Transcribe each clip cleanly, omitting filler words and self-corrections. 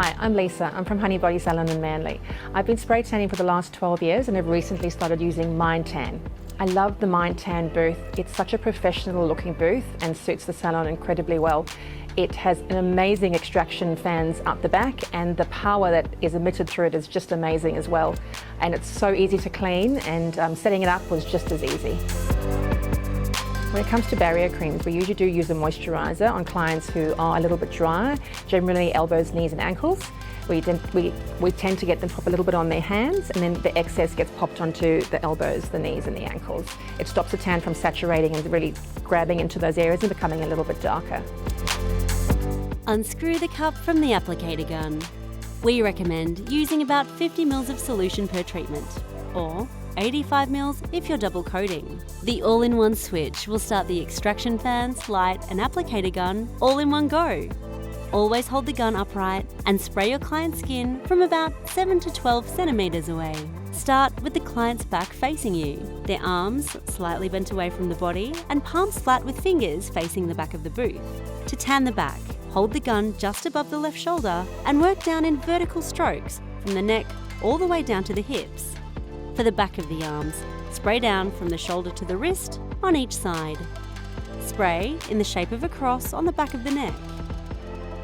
Hi, I'm Lisa. I'm from Honey Body Salon in Manly. I've been spray tanning for the last 12 years and have recently started using MineTan. I love the MineTan booth. It's such a professional looking booth and suits the salon incredibly well. It has an amazing extraction fans up the back, and the power that is emitted through it is just amazing as well. And it's so easy to clean, and setting it up was just as easy. When it comes to barrier creams, we usually do use a moisturiser on clients who are a little bit drier, generally elbows, knees and ankles. We tend to get them pop a little bit on their hands, and then the excess gets popped onto the elbows, the knees and the ankles. It stops the tan from saturating and really grabbing into those areas and becoming a little bit darker. Unscrew the cup from the applicator gun. We recommend using about 50 ml of solution per treatment, or 85 ml if you're double coating. The all-in-one switch will start the extraction fans, light and applicator gun all in one go. Always hold the gun upright and spray your client's skin from about 7 to 12 centimeters away. Start with the client's back facing you, their arms slightly bent away from the body and palms flat with fingers facing the back of the booth. To tan the back, hold the gun just above the left shoulder and work down in vertical strokes from the neck all the way down to the hips. For the back of the arms, spray down from the shoulder to the wrist on each side. Spray in the shape of a cross on the back of the neck.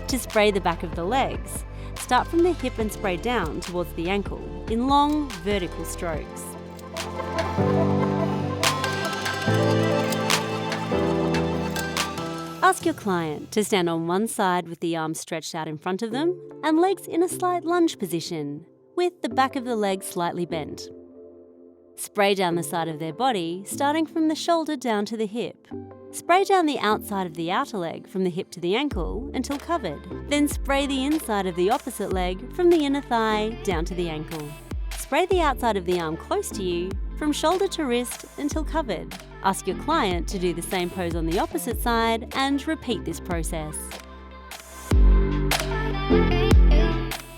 To spray the back of the legs, start from the hip and spray down towards the ankle in long vertical strokes. Ask your client to stand on one side with the arms stretched out in front of them and legs in a slight lunge position, with the back of the leg slightly bent. Spray down the side of their body, starting from the shoulder down to the hip. Spray down the outside of the outer leg from the hip to the ankle until covered. Then spray the inside of the opposite leg from the inner thigh down to the ankle. Spray the outside of the arm close to you from shoulder to wrist until covered. Ask your client to do the same pose on the opposite side and repeat this process.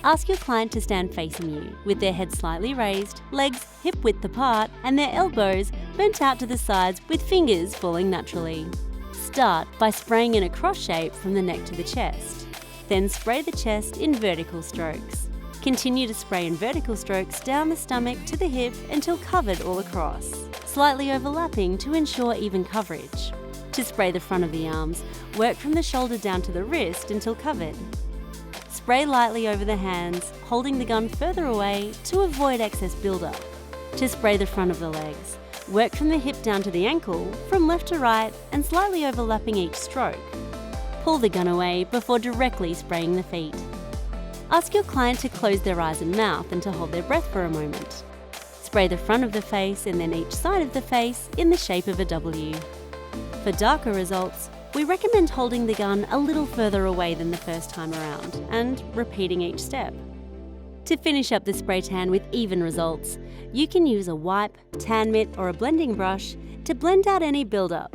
Ask your client to stand facing you, with their head slightly raised, legs hip-width apart, and their elbows bent out to the sides with fingers falling naturally. Start by spraying in a cross shape from the neck to the chest. Then spray the chest in vertical strokes. Continue to spray in vertical strokes down the stomach to the hip until covered all across, slightly overlapping to ensure even coverage. To spray the front of the arms, work from the shoulder down to the wrist until covered. Spray lightly over the hands, holding the gun further away to avoid excess buildup. To spray the front of the legs, work from the hip down to the ankle, from left to right and slightly overlapping each stroke. Pull the gun away before directly spraying the feet. Ask your client to close their eyes and mouth and to hold their breath for a moment. Spray the front of the face and then each side of the face in the shape of a W. For darker results, we recommend holding the gun a little further away than the first time around and repeating each step. To finish up the spray tan with even results, you can use a wipe, tan mitt or a blending brush to blend out any buildup.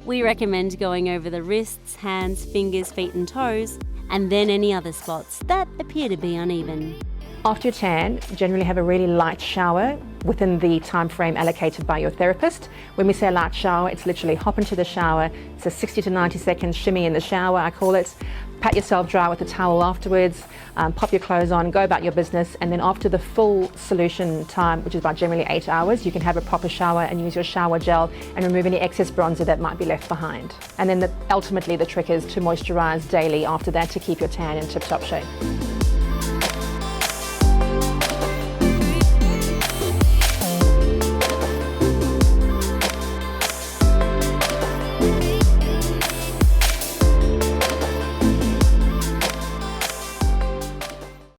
We recommend going over the wrists, hands, fingers, feet and toes, and then any other spots that appear to be uneven. After your tan, generally have a really light shower within the time frame allocated by your therapist. When we say a light shower, it's literally hop into the shower. It's a 60 to 90 seconds shimmy in the shower, I call it. Pat yourself dry with a towel afterwards, pop your clothes on, go about your business, and then after the full solution time, which is about generally 8 hours, you can have a proper shower and use your shower gel and remove any excess bronzer that might be left behind. And then ultimately the trick is to moisturize daily after that to keep your tan in tip-top shape.